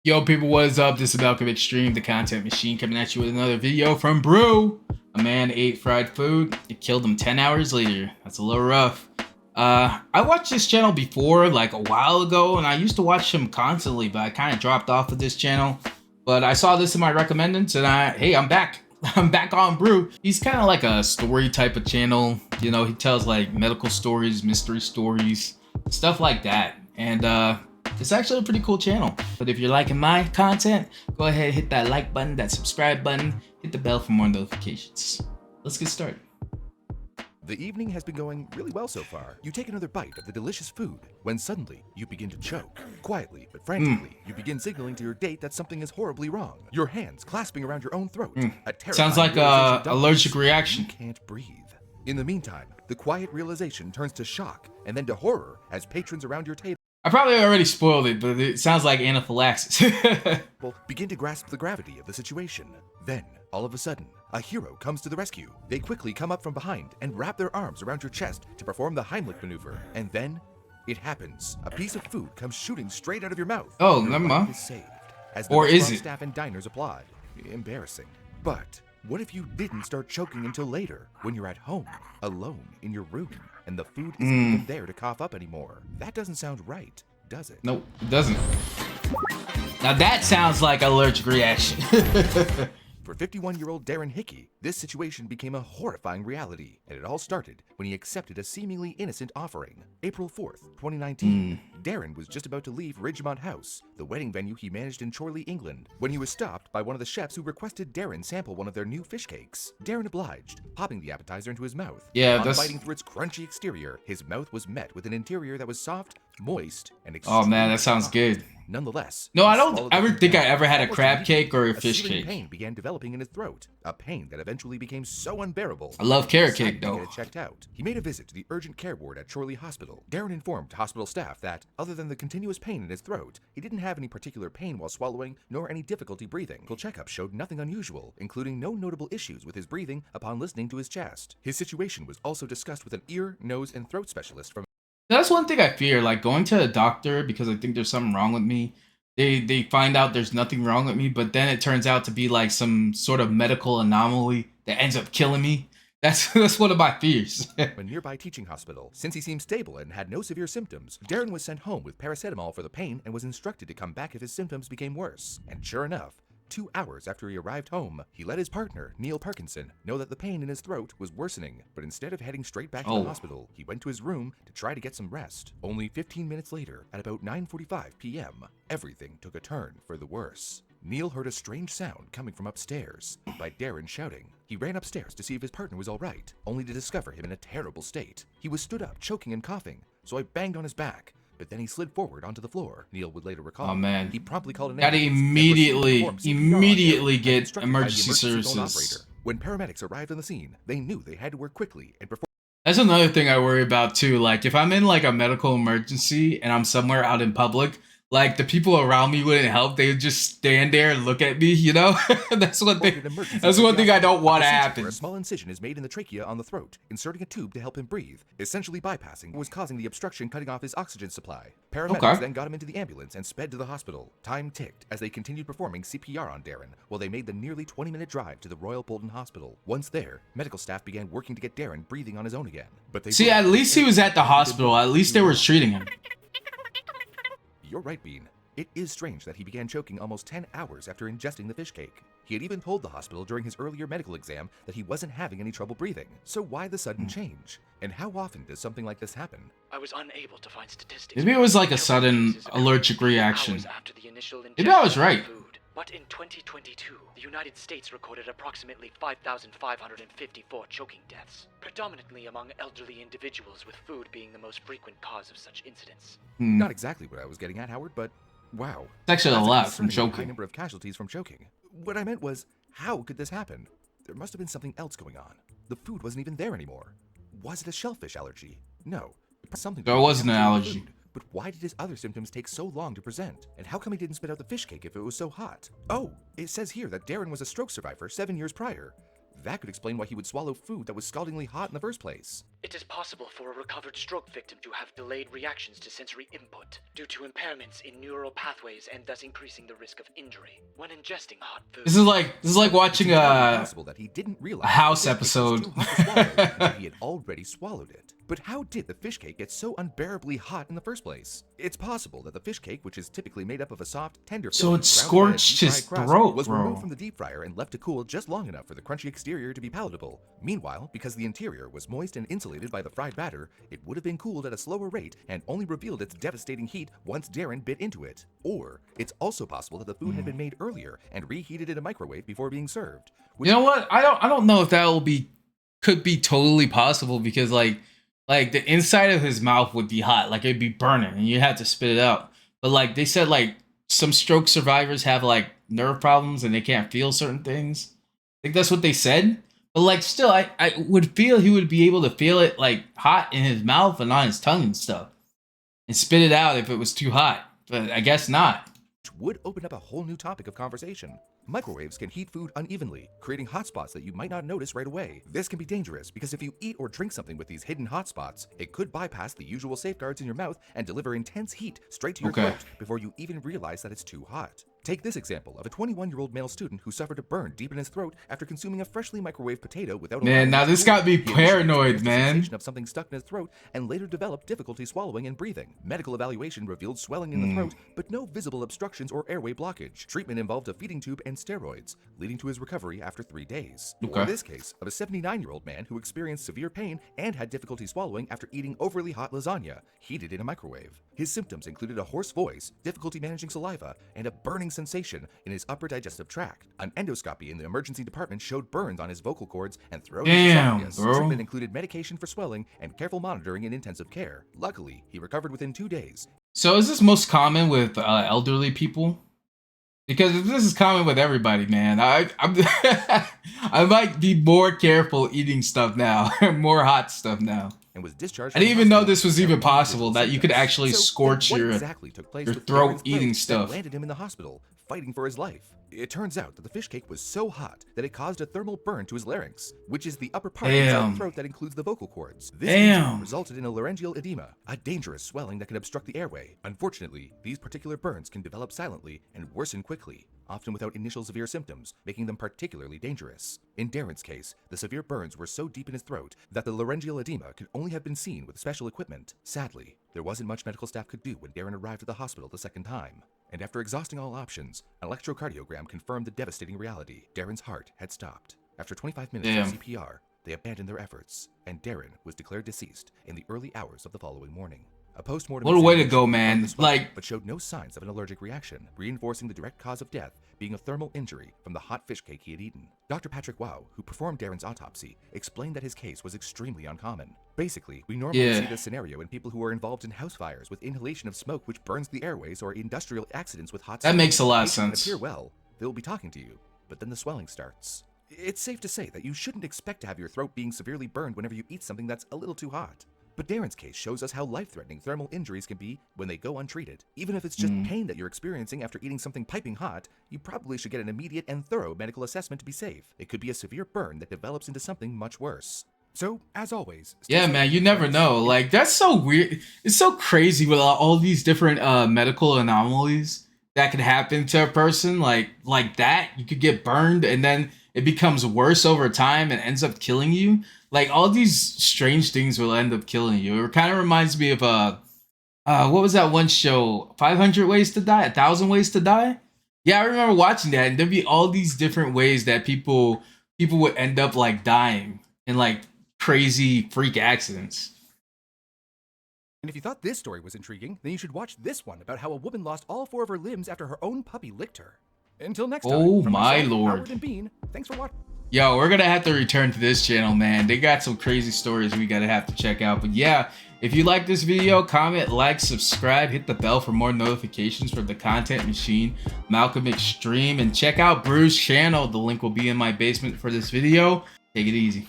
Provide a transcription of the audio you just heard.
Yo, people, what is up? This is Malcolm Extreme, the content machine, coming at you with another video from Brew. A man ate fried food. It killed him 10 hours later. That's a little rough. I watched this channel before, like a while ago, and I used to watch him constantly, but I kind of dropped off of this channel. But I saw this in my recommendeds, and hey, I'm back. I'm back on Brew. He's kind of like a story type of channel. You know, he tells like medical stories, mystery stories, stuff like that. And it's actually a pretty cool channel. But if you're liking my content, go ahead and hit that like button, that subscribe button, hit the bell for more notifications. Let's get started. The evening has been going really well so far. You take another bite of the delicious food when suddenly you begin to choke. Quietly but frantically, you begin signaling to your date that something is horribly wrong. Your hands clasping around your own throat. A Sounds like realization a dawns. allergic reaction. You can't breathe. In the meantime, the quiet realization turns to shock and then to horror as patrons around your table I probably already spoiled it, but it sounds like anaphylaxis. begin to grasp the gravity of the situation. Then, all of a sudden, a hero comes to the rescue. They quickly come up from behind and wrap their arms around your chest to perform the Heimlich maneuver. And then, it happens. A piece of food comes shooting straight out of your mouth. Oh, Your never life mind. is saved, as the Or is restaurant it? staff and diners applaud. Embarrassing. But what if you didn't start choking until later, when you're at home, alone in your room, and the food isn't even there to cough up anymore? That doesn't sound right, does it? Nope, it doesn't. Now that sounds like allergic reaction. For 51-year-old Darren Hickey, this situation became a horrifying reality, and it all started when he accepted a seemingly innocent offering. April 4th, 2019, Darren was just about to leave Ridgemont House, the wedding venue he managed in Chorley, England, when he was stopped by one of the chefs who requested Darren sample one of their new fish cakes. Darren obliged, popping the appetizer into his mouth. Yeah, Upon that's... biting through its crunchy exterior, his mouth was met with an interior that was soft, moist, and Oh man, that extremely sounds hot. good. Nonetheless, No, I he don't swallowed the ever food think I down. ever had a Almost crab immediately, cake or a fish searing cake. pain began developing in his throat, a pain that eventually became so unbearable. I love carrot he decided cake, to though. get it checked out. He made a visit to the urgent care ward at Chorley Hospital. Darren informed hospital staff that, other than the continuous pain in his throat, he didn't have any particular pain while swallowing, nor any difficulty breathing. Full checkup showed nothing unusual, including no notable issues with his breathing upon listening to his chest. His situation was also discussed with an ear, nose, and throat specialist from That's one thing I fear, like going to a doctor because I think there's something wrong with me. They find out there's nothing wrong with me, but then it turns out to be like some sort of medical anomaly that ends up killing me. That's one of my fears. a nearby teaching hospital. Since he seemed stable and had no severe symptoms, Darren was sent home with paracetamol for the pain and was instructed to come back if his symptoms became worse. And sure enough, 2 hours after he arrived home, he let his partner, Neil Parkinson, know that the pain in his throat was worsening. But instead of heading straight back to the hospital, he went to his room to try to get some rest. Only 15 minutes later, at about 9:45 p.m., everything took a turn for the worse. Neil heard a strange sound coming from upstairs, by Darren shouting. He ran upstairs to see if his partner was all right, only to discover him in a terrible state. He was stood up, choking and coughing, so I banged on his back. But then he slid forward onto the floor. Neil would later recall. Oh man, he promptly called an gotta ambulance and proceeded to perform CPR on immediately Darren, get instructed by the emergency zone services. operator. When paramedics arrived on the scene, they knew they had to work quickly and perform. That's another thing I worry about too. Like if I'm in like a medical emergency and I'm somewhere out in public, like the people around me wouldn't help. They would just stand there and look at me, you know? That's one thing. That's one thing I don't want to happen. A small incision is made in the trachea on the throat, inserting a tube to help him breathe, essentially bypassing what was causing the obstruction, cutting off his oxygen supply. Paramedics then got him into the ambulance and sped to the hospital. Time ticked as they continued performing CPR on Darren while they made the nearly 20-minute drive to the Royal Bolton Hospital. Once there, medical staff began working to get Darren breathing on his own again. But they see, at least he was at the hospital. At least they were treating him. You're right, Bean. It is strange that he began choking almost 10 hours after ingesting the fish cake. He had even told the hospital during his earlier medical exam that he wasn't having any trouble breathing. So why the sudden change? And how often does something like this happen? I was unable to find statistics. Maybe it was like a sudden allergic reaction. Maybe I was right. But in 2022, the United States recorded approximately 5,554 choking deaths, predominantly among elderly individuals, with food being the most frequent cause of such incidents. Not exactly what I was getting at, Howard, but wow. It's actually a lot from High choking. number of casualties from choking. What I meant was, how could this happen? There must have been something else going on. The food wasn't even there anymore. Was it a shellfish allergy? No. Something. There wasn't an allergy. But why did his other symptoms take so long to present? And how come he didn't spit out the fish cake if it was so hot? Oh, it says here that Darren was a stroke survivor 7 years prior. That could explain why he would swallow food that was scaldingly hot in the first place. It is possible for a recovered stroke victim to have delayed reactions to sensory input due to impairments in neural pathways and thus increasing the risk of injury when ingesting hot food. This is like watching possible that he didn't realize a House the fish episode. cake was too hot to swallow until he had already swallowed it. But how did the fish cake get so unbearably hot in the first place? It's possible that the fish cake, which is typically made up of a soft, tender So filling it surrounded by a scorched deep-fried his crust, throat, was bro. removed from the deep fryer and left to cool just long enough for the crunchy exterior to be palatable. Meanwhile, because the interior was moist and insulated by the fried batter, it would have been cooled at a slower rate and only revealed its devastating heat once Darren bit into it. Or it's also possible that the food had been made earlier and reheated in a microwave before being served. You know what? I don't know if that could be totally possible, because like the inside of his mouth would be hot, like it'd be burning and you have to spit it out. But like they said, like some stroke survivors have like nerve problems and they can't feel certain things. I think that's what they said. But like still, I would feel he would be able to feel it like hot in his mouth and on his tongue and stuff, and spit it out if it was too hot. But I guess not. Would open up a whole new topic of conversation. Microwaves can heat food unevenly, creating hotspots that you might not notice right away. This can be dangerous because if you eat or drink something with these hidden hotspots, it could bypass the usual safeguards in your mouth and deliver intense heat straight to your throat before you even realize that it's too hot. Take this example of a 21-year-old male student who suffered a burn deep in his throat after consuming a freshly microwaved potato without Man, now this got me paranoid, man. Sensation of something stuck in his throat and later developed difficulty swallowing and breathing. Medical evaluation revealed swelling in the throat, but no visible obstructions or airway blockage. Treatment involved a feeding tube and steroids, leading to his recovery after 3 days. Or this case of a 79-year-old man who experienced severe pain and had difficulty swallowing after eating overly hot lasagna, heated in a microwave. His symptoms included a hoarse voice, difficulty managing saliva, and a burning sensation in his upper digestive tract. An endoscopy in the emergency department showed burns on his vocal cords and throat. Damn, esophagus. bro. Treatment included medication for swelling and careful monitoring in intensive care. Luckily, he recovered within 2 days. So is this most common with elderly people? Because if this is common with everybody, man, I'm I might be more careful eating stuff now, more hot stuff now. And was discharged. I didn't even know this was even possible, that you could actually scorch your throat eating stuff. Landed him in the hospital, fighting for his life. It turns out that the fish cake was so hot that it caused a thermal burn to his larynx, which is the upper part of his throat that includes the vocal cords. This injury resulted in a laryngeal edema, a dangerous swelling that can obstruct the airway. Unfortunately, these particular burns can develop silently and worsen quickly, often without initial severe symptoms, making them particularly dangerous. In Darren's case, the severe burns were so deep in his throat that the laryngeal edema could only have been seen with special equipment. Sadly, there wasn't much medical staff could do when Darren arrived at the hospital the second time. And after exhausting all options, an electrocardiogram confirmed the devastating reality. Darren's heart had stopped. After 25 minutes of CPR, they abandoned their efforts, and Darren was declared deceased in the early hours of the following morning. A post-mortem What a way to go, man. Like, but showed no signs of an allergic reaction, reinforcing the direct cause of death being a thermal injury from the hot fish cake he had eaten. Dr. Patrick Wow, who performed Darren's autopsy, explained that his case was extremely uncommon. Basically, we normally see this scenario in people who are involved in house fires with inhalation of smoke which burns the airways, or industrial accidents with hot that makes a lot of sense. Appear well, they'll be talking to you, but then the swelling starts. It's safe to say that you shouldn't expect to have your throat being severely burned whenever you eat something that's a little too hot. But Darren's case shows us how life-threatening thermal injuries can be when they go untreated. Even if it's just pain that you're experiencing after eating something piping hot, you probably should get an immediate and thorough medical assessment to be safe. It could be a severe burn that develops into something much worse. So, as always... Yeah, man, you never know. Like, that's so weird. It's so crazy with all these different medical anomalies that could happen to a person. Like that, you could get burned and then it becomes worse over time and ends up killing you. Like, all these strange things will end up killing you. It kind of reminds me of what was that one show? 500 Ways to Die? 1,000 Ways to Die? Yeah, I remember watching that, and there'd be all these different ways that people would end up like dying in like crazy freak accidents. And if you thought this story was intriguing, then you should watch this one about how a woman lost all 4 of her limbs after her own puppy licked her. Until next time. Oh from my myself, lord. Howard and Bean, thanks for watching. Yo, we're gonna have to return to this channel, man. They got some crazy stories we gotta have to check out. But yeah, if you like this video, comment, like, subscribe, hit the bell for more notifications from the content machine, Malcolm Extreme, and check out Brew's channel. The link will be in my basement for this video. Take it easy.